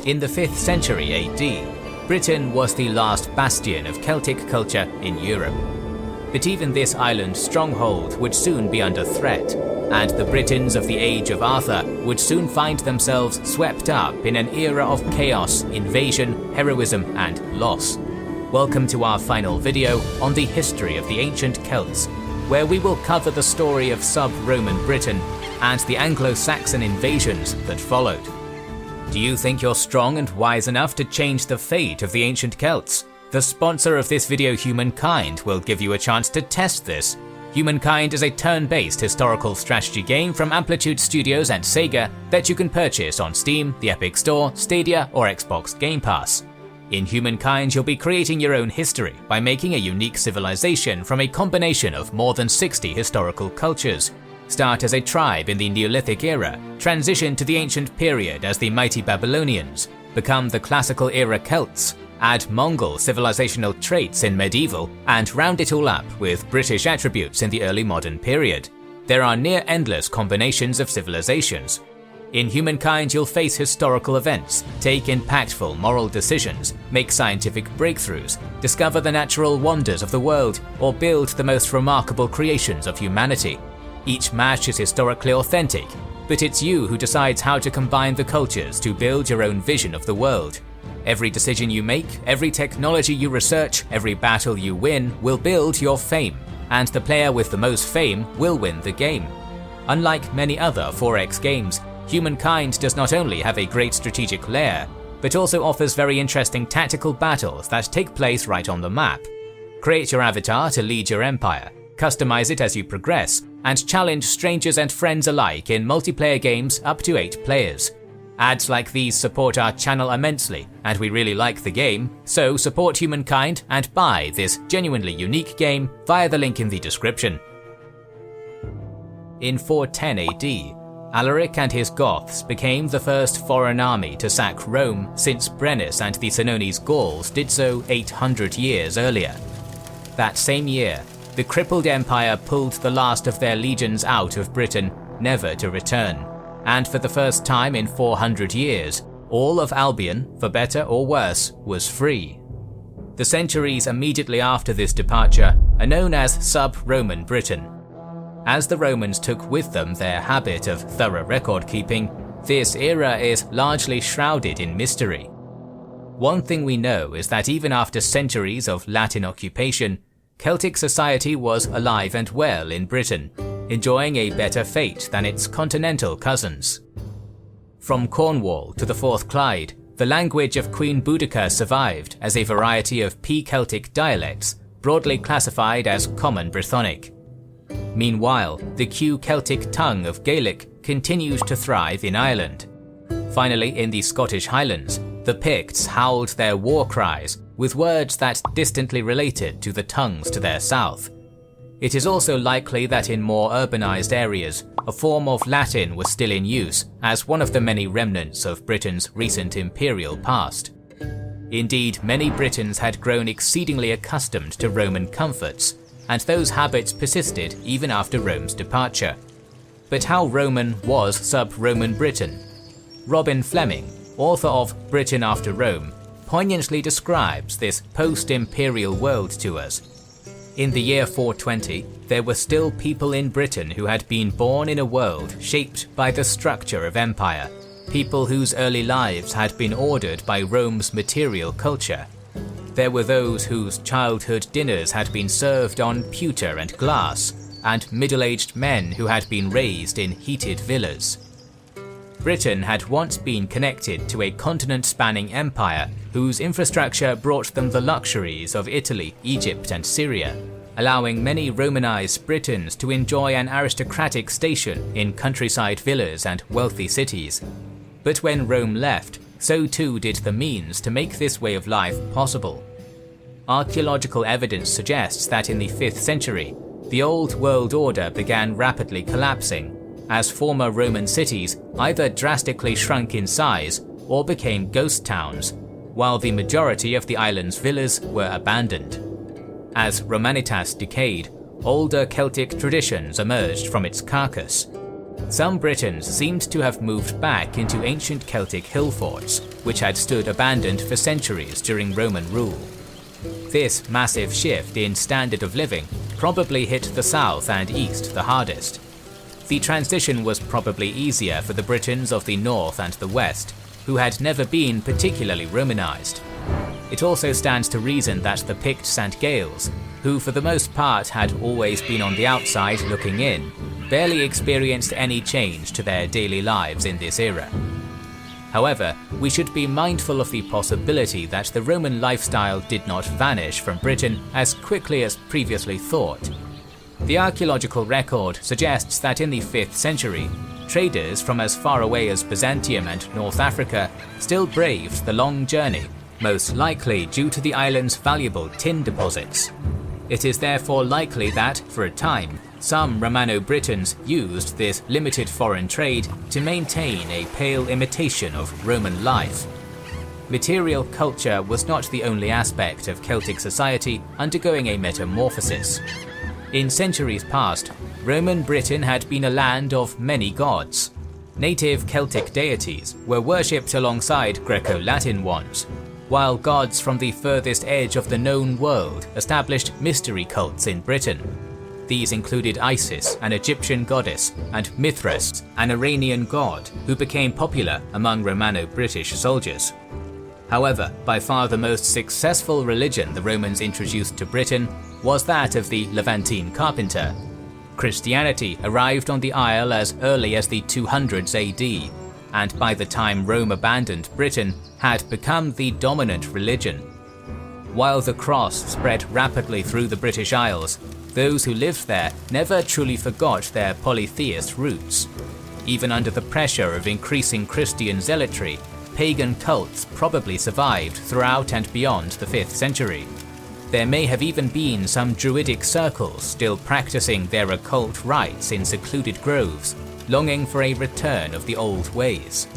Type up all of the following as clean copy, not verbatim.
In the 5th century AD, Britain was the last bastion of Celtic culture in Europe. But even this island stronghold would soon be under threat, and the Britons of the Age of Arthur would soon find themselves swept up in an era of chaos, invasion, heroism, and loss. Welcome to our final video on the history of the ancient Celts, where we will cover the story of sub-Roman Britain and the Anglo-Saxon invasions that followed. Do you think you're strong and wise enough to change the fate of the ancient Celts? The sponsor of this video, Humankind, will give you a chance to test this. Humankind is a turn-based historical strategy game from Amplitude Studios and Sega that you can purchase on Steam, the Epic Store, Stadia, or Xbox Game Pass. In Humankind, you'll be creating your own history by making a unique civilization from a combination of more than 60 historical cultures. Start as a tribe in the Neolithic era, transition to the ancient period as the mighty Babylonians, become the classical era Celts, add Mongol civilizational traits in medieval, and round it all up with British attributes in the early modern period. There are near endless combinations of civilizations. In Humankind, you'll face historical events, take impactful moral decisions, make scientific breakthroughs, discover the natural wonders of the world, or build the most remarkable creations of humanity. Each match is historically authentic, but it's you who decides how to combine the cultures to build your own vision of the world. Every decision you make, every technology you research, every battle you win will build your fame, and the player with the most fame will win the game. Unlike many other 4X games, Humankind does not only have a great strategic layer, but also offers very interesting tactical battles that take place right on the map. Create your avatar to lead your empire, customize it as you progress, and challenge strangers and friends alike in multiplayer games up to 8 players. Ads like these support our channel immensely, and we really like the game, so support Humankind and buy this genuinely unique game via the link in the description. In 410 AD, Alaric and his Goths became the first foreign army to sack Rome since Brennus and the Senones Gauls did so 800 years earlier. That same year, the crippled empire pulled the last of their legions out of Britain, never to return. And for the first time in 400 years, all of Albion, for better or worse, was free. The centuries immediately after this departure are known as sub-Roman Britain. As the Romans took with them their habit of thorough record-keeping, this era is largely shrouded in mystery. One thing we know is that even after centuries of Latin occupation, Celtic society was alive and well in Britain, enjoying a better fate than its continental cousins. From Cornwall to the Forth Clyde, the language of Queen Boudica survived as a variety of P-Celtic dialects, broadly classified as Common Brythonic. Meanwhile, the Q-Celtic tongue of Gaelic continued to thrive in Ireland. Finally, in the Scottish Highlands, the Picts howled their war cries with words that distantly related to the tongues to their south. It is also likely that in more urbanized areas, a form of Latin was still in use as one of the many remnants of Britain's recent imperial past. Indeed, many Britons had grown exceedingly accustomed to Roman comforts, and those habits persisted even after Rome's departure. But how Roman was sub-Roman Britain? Robin Fleming, author of Britain After Rome, poignantly describes this post-imperial world to us. In the year 420, there were still people in Britain who had been born in a world shaped by the structure of empire, people whose early lives had been ordered by Rome's material culture. There were those whose childhood dinners had been served on pewter and glass, and middle-aged men who had been raised in heated villas. Britain had once been connected to a continent-spanning empire whose infrastructure brought them the luxuries of Italy, Egypt, and Syria, allowing many Romanized Britons to enjoy an aristocratic station in countryside villas and wealthy cities. But when Rome left, so too did the means to make this way of life possible. Archaeological evidence suggests that in the 5th century, the old world order began rapidly collapsing, as former Roman cities either drastically shrunk in size or became ghost towns, while the majority of the island's villas were abandoned. As Romanitas decayed, older Celtic traditions emerged from its carcass. Some Britons seemed to have moved back into ancient Celtic hill forts, which had stood abandoned for centuries during Roman rule. This massive shift in standard of living probably hit the south and east the hardest. The transition was probably easier for the Britons of the north and the west, who had never been particularly Romanized. It also stands to reason that the Picts and Gaels, who for the most part had always been on the outside looking in, barely experienced any change to their daily lives in this era. However, we should be mindful of the possibility that the Roman lifestyle did not vanish from Britain as quickly as previously thought. The archaeological record suggests that in the 5th century, traders from as far away as Byzantium and North Africa still braved the long journey, most likely due to the island's valuable tin deposits. It is therefore likely that, for a time, some Romano-Britons used this limited foreign trade to maintain a pale imitation of Roman life. Material culture was not the only aspect of Celtic society undergoing a metamorphosis. In centuries past, Roman Britain had been a land of many gods. Native Celtic deities were worshipped alongside Greco-Latin ones, while gods from the furthest edge of the known world established mystery cults in Britain. These included Isis, an Egyptian goddess, and Mithras, an Iranian god, who became popular among Romano-British soldiers. However, by far the most successful religion the Romans introduced to Britain was that of the Levantine carpenter. Christianity arrived on the Isle as early as the 200s AD, and by the time Rome abandoned Britain, had become the dominant religion. While the cross spread rapidly through the British Isles, those who lived there never truly forgot their polytheist roots. Even under the pressure of increasing Christian zealotry, pagan cults probably survived throughout and beyond the 5th century. There may have even been some druidic circles still practicing their occult rites in secluded groves, longing for a return of the old ways.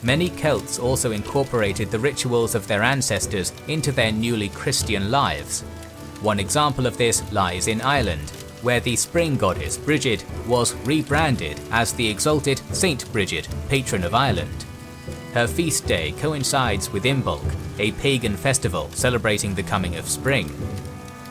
Many Celts also incorporated the rituals of their ancestors into their newly Christian lives. One example of this lies in Ireland, where the spring goddess Brigid was rebranded as the exalted Saint Brigid, patron of Ireland. Her feast day coincides with Imbolc, a pagan festival celebrating the coming of spring.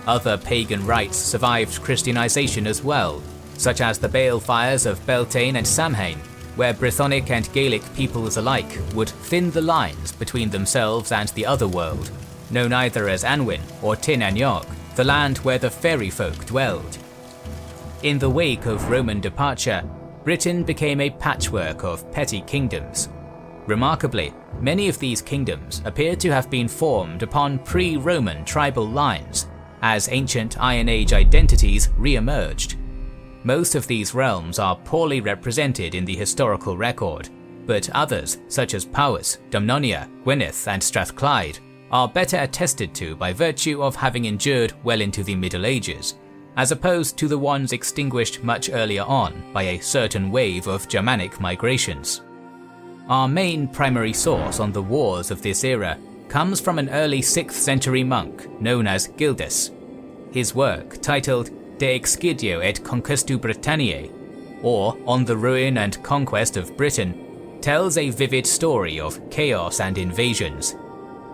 Other pagan rites survived Christianization as well, such as the balefires of Beltane and Samhain, where Brythonic and Gaelic peoples alike would thin the lines between themselves and the other world, known either as Anwin or Tin Anyog, the land where the fairy folk dwelled. In the wake of Roman departure, Britain became a patchwork of petty kingdoms. Remarkably, many of these kingdoms appear to have been formed upon pre-Roman tribal lines, as ancient Iron Age identities re-emerged. Most of these realms are poorly represented in the historical record, but others, such as Powys, Dumnonia, Gwynedd and Strathclyde, are better attested to by virtue of having endured well into the Middle Ages, as opposed to the ones extinguished much earlier on by a certain wave of Germanic migrations. Our main primary source on the wars of this era comes from an early 6th century monk known as Gildas. His work, titled De Excidio et Conquestu Britanniae, or On the Ruin and Conquest of Britain, tells a vivid story of chaos and invasions.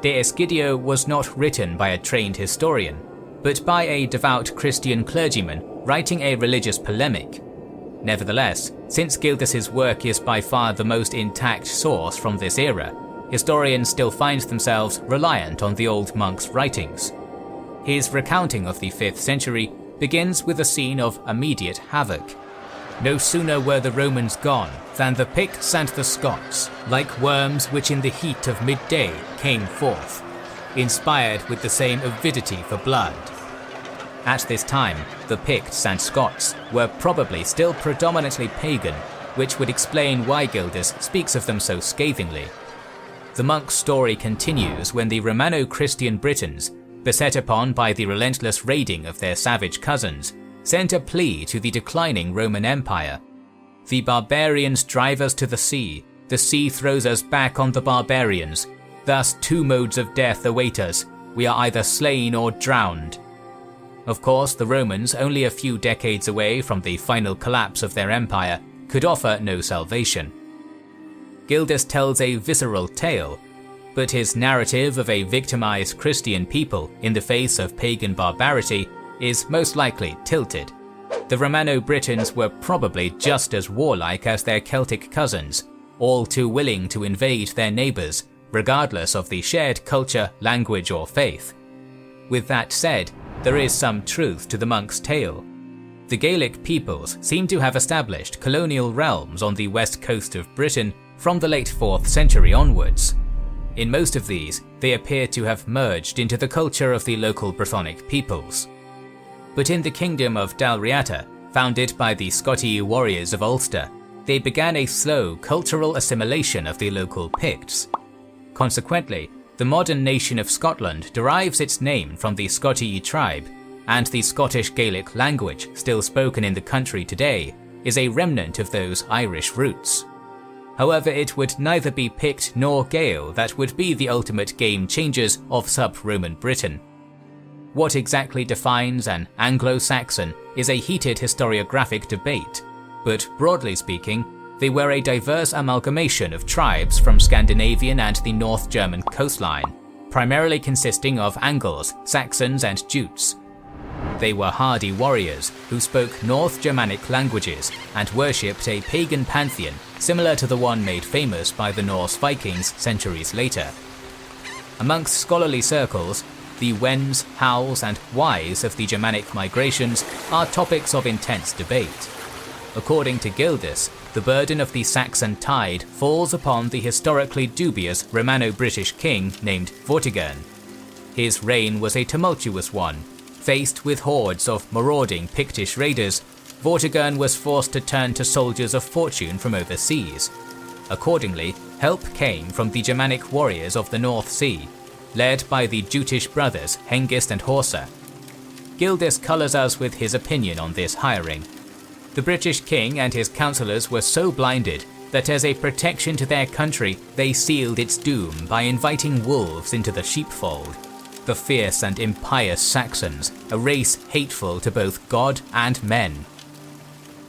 De Excidio was not written by a trained historian, but by a devout Christian clergyman writing a religious polemic. Nevertheless, since Gildas's work is by far the most intact source from this era, historians still find themselves reliant on the old monk's writings. His recounting of the 5th century begins with a scene of immediate havoc. No sooner were the Romans gone than the Picts and the Scots, like worms which in the heat of midday came forth, inspired with the same avidity for blood. At this time, the Picts and Scots were probably still predominantly pagan, which would explain why Gildas speaks of them so scathingly. The monk's story continues when the Romano-Christian Britons, beset upon by the relentless raiding of their savage cousins, sent a plea to the declining Roman Empire. The barbarians drive us to the sea throws us back on the barbarians, thus two modes of death await us, we are either slain or drowned. Of course, the Romans, only a few decades away from the final collapse of their empire, could offer no salvation. Gildas tells a visceral tale, but his narrative of a victimized Christian people in the face of pagan barbarity is most likely tilted. The Romano-Britons were probably just as warlike as their Celtic cousins, all too willing to invade their neighbours, regardless of the shared culture, language or faith. With that said, there is some truth to the monk's tale. The Gaelic peoples seem to have established colonial realms on the west coast of Britain from the late 4th century onwards. In most of these, they appear to have merged into the culture of the local Brythonic peoples. But in the kingdom of Dalriata, founded by the Scotti warriors of Ulster, they began a slow cultural assimilation of the local Picts. Consequently, the modern nation of Scotland derives its name from the Scotti tribe, and the Scottish Gaelic language still spoken in the country today is a remnant of those Irish roots. However, it would neither be Pict nor Gael that would be the ultimate game changers of sub-Roman Britain. What exactly defines an Anglo-Saxon is a heated historiographic debate, but broadly speaking, they were a diverse amalgamation of tribes from Scandinavian and the North German coastline, primarily consisting of Angles, Saxons and Jutes. They were hardy warriors who spoke North Germanic languages and worshipped a pagan pantheon similar to the one made famous by the Norse Vikings centuries later. Amongst scholarly circles, the whens, hows and whys of the Germanic migrations are topics of intense debate. According to Gildas, the burden of the Saxon tide falls upon the historically dubious Romano-British king named Vortigern. His reign was a tumultuous one. Faced with hordes of marauding Pictish raiders, Vortigern was forced to turn to soldiers of fortune from overseas. Accordingly, help came from the Germanic warriors of the North Sea, led by the Jutish brothers Hengist and Horsa. Gildas colours us with his opinion on this hiring. The British king and his councillors were so blinded that as a protection to their country they sealed its doom by inviting wolves into the sheepfold. The fierce and impious Saxons, a race hateful to both God and men.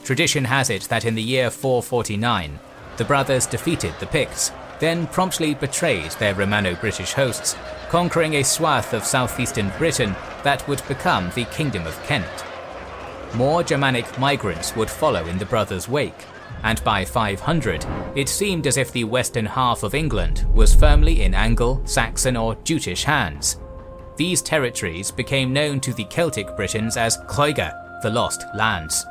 Tradition has it that in the year 449, the brothers defeated the Picts, then promptly betrayed their Romano-British hosts, conquering a swath of southeastern Britain that would become the Kingdom of Kent. More Germanic migrants would follow in the brothers' wake, and by 500, it seemed as if the western half of England was firmly in Angle, Saxon or Jutish hands. These territories became known to the Celtic Britons as Cloiga, the Lost Lands.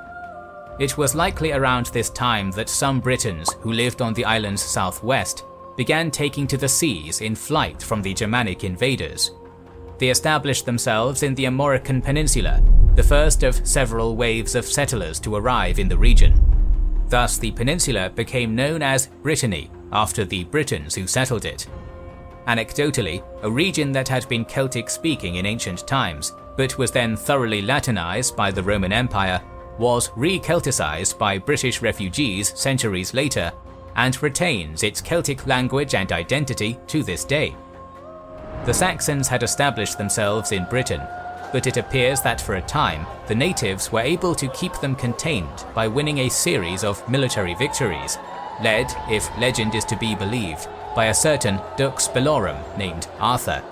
It was likely around this time that some Britons who lived on the island's southwest began taking to the seas in flight from the Germanic invaders. They established themselves in the Armorican Peninsula, the first of several waves of settlers to arrive in the region. Thus the peninsula became known as Brittany, after the Britons who settled it. Anecdotally, a region that had been Celtic-speaking in ancient times, but was then thoroughly Latinized by the Roman Empire, was re-Celticized by British refugees centuries later, and retains its Celtic language and identity to this day. The Saxons had established themselves in Britain, but it appears that for a time, the natives were able to keep them contained by winning a series of military victories, led, if legend is to be believed, by a certain Dux Bellorum named Arthur.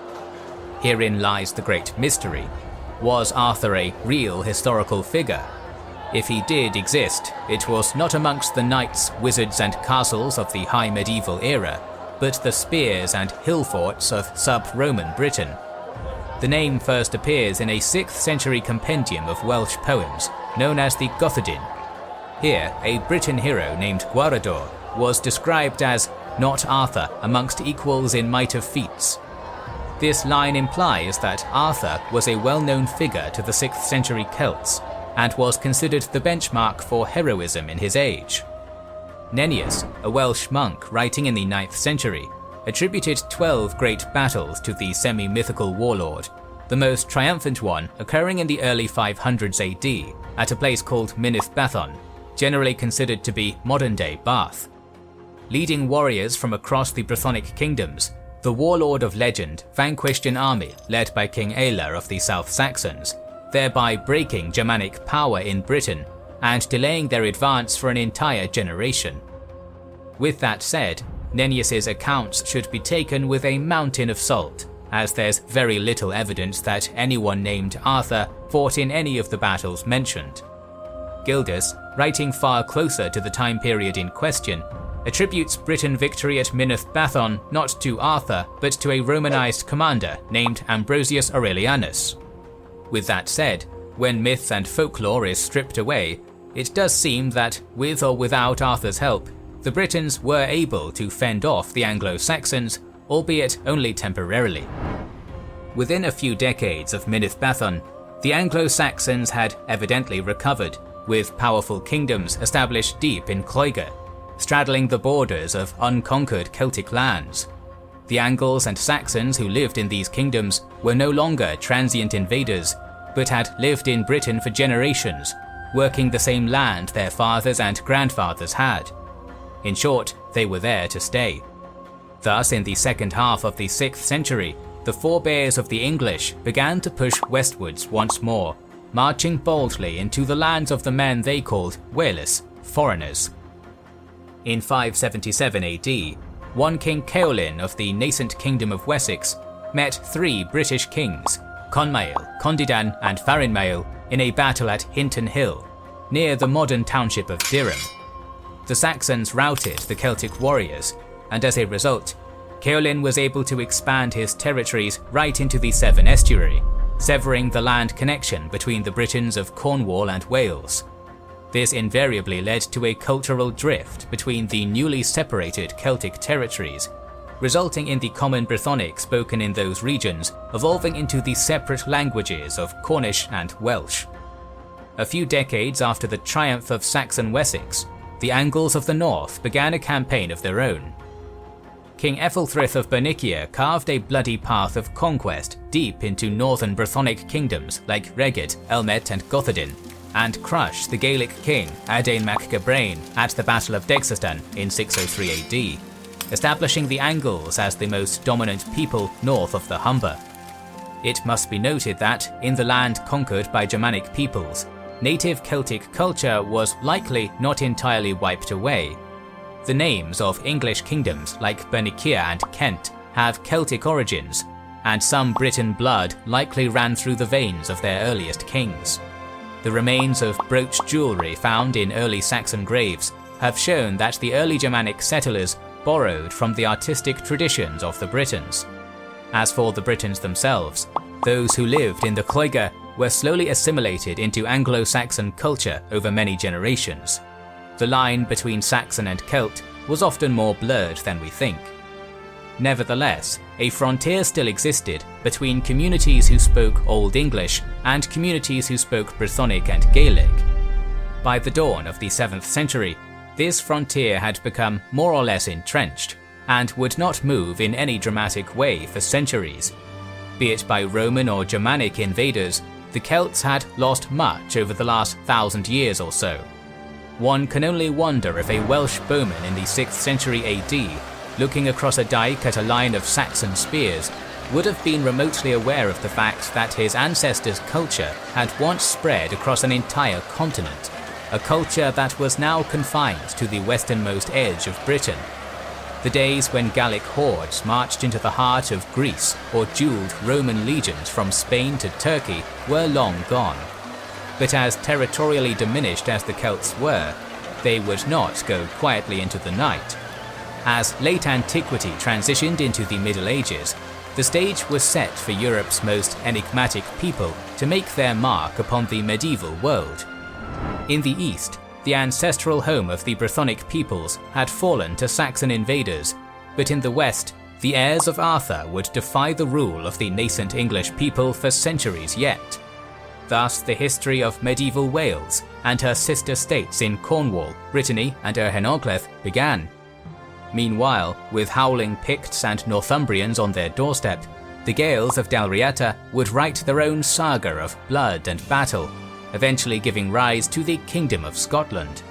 Herein lies the great mystery. Was Arthur a real historical figure? If he did exist, it was not amongst the knights, wizards and castles of the high medieval era, but the spears and hill forts of sub-Roman Britain. The name first appears in a 6th century compendium of Welsh poems known as the Gothardin. Here, a Briton hero named Gwarador was described as not Arthur amongst equals in might of feats. This line implies that Arthur was a well-known figure to the 6th century Celts, and was considered the benchmark for heroism in his age. Nennius, a Welsh monk writing in the 9th century, attributed 12 great battles to the semi-mythical warlord, the most triumphant one occurring in the early 500s AD at a place called Minith Bathon, generally considered to be modern-day Bath. Leading warriors from across the Brythonic kingdoms, the warlord of legend vanquished an army led by King Aela of the South Saxons, thereby breaking Germanic power in Britain and delaying their advance for an entire generation. With that said, Nennius's accounts should be taken with a mountain of salt, as there's very little evidence that anyone named Arthur fought in any of the battles mentioned. Gildas, writing far closer to the time period in question, attributes Britain victory at Mynath-Bathon not to Arthur but to a Romanized commander named Ambrosius Aurelianus. With that said, when myth and folklore is stripped away, it does seem that, with or without Arthur's help, the Britons were able to fend off the Anglo-Saxons, albeit only temporarily. Within a few decades of Mynath-Bathon, the Anglo-Saxons had evidently recovered, with powerful kingdoms established deep in Cloyga, straddling the borders of unconquered Celtic lands. The Angles and Saxons who lived in these kingdoms were no longer transient invaders, but had lived in Britain for generations, working the same land their fathers and grandfathers had. In short, they were there to stay. Thus, in the second half of the 6th century, the forebears of the English began to push westwards once more, marching boldly into the lands of the men they called Wales, foreigners. In 577 AD, one King Ceawlin of the nascent Kingdom of Wessex met 3 British kings, Conmail, Condidan and Farinmail, in a battle at Hinton Hill, near the modern township of Durham. The Saxons routed the Celtic warriors, and as a result, Ceawlin was able to expand his territories right into the Severn estuary, severing the land connection between the Britons of Cornwall and Wales. This invariably led to a cultural drift between the newly separated Celtic territories, resulting in the common Brythonic spoken in those regions evolving into the separate languages of Cornish and Welsh. A few decades after the triumph of Saxon Wessex, the Angles of the north began a campaign of their own. King Ethelthryth of Bernicia carved a bloody path of conquest deep into northern Brythonic kingdoms like Reged, Elmet and Gothedin, and crushed the Gaelic king Adain mac Gabrain at the Battle of Dexystan in 603 AD, establishing the Angles as the most dominant people north of the Humber. It must be noted that, in the land conquered by Germanic peoples, native Celtic culture was likely not entirely wiped away. The names of English kingdoms like Bernicia and Kent have Celtic origins, and some Briton blood likely ran through the veins of their earliest kings. The remains of brooch jewellery found in early Saxon graves have shown that the early Germanic settlers borrowed from the artistic traditions of the Britons. As for the Britons themselves, those who lived in the Cloyga were slowly assimilated into Anglo-Saxon culture over many generations. The line between Saxon and Celt was often more blurred than we think. Nevertheless, a frontier still existed between communities who spoke Old English and communities who spoke Brythonic and Gaelic. By the dawn of the 7th century, this frontier had become more or less entrenched, and would not move in any dramatic way for centuries. Be it by Roman or Germanic invaders, the Celts had lost much over the last 1,000 years or so. One can only wonder if a Welsh bowman in the 6th century AD, looking across a dike at a line of Saxon spears, would have been remotely aware of the fact that his ancestors' culture had once spread across an entire continent, a culture that was now confined to the westernmost edge of Britain. The days when Gallic hordes marched into the heart of Greece or duelled Roman legions from Spain to Turkey were long gone. But as territorially diminished as the Celts were, they would not go quietly into the night. As late antiquity transitioned into the Middle Ages, the stage was set for Europe's most enigmatic people to make their mark upon the medieval world. In the east, the ancestral home of the Brythonic peoples had fallen to Saxon invaders, but in the west, the heirs of Arthur would defy the rule of the nascent English people for centuries yet. Thus, the history of medieval Wales and her sister states in Cornwall, Brittany and Erhenoglaith began. Meanwhile, with howling Picts and Northumbrians on their doorstep, the Gaels of Dalriata would write their own saga of blood and battle, eventually giving rise to the Kingdom of Scotland.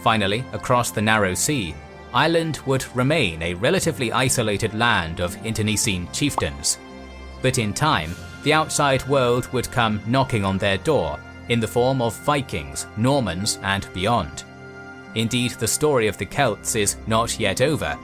Finally, across the narrow sea, Ireland would remain a relatively isolated land of internecine chieftains. But in time, the outside world would come knocking on their door, in the form of Vikings, Normans, and beyond. Indeed, the story of the Celts is not yet over,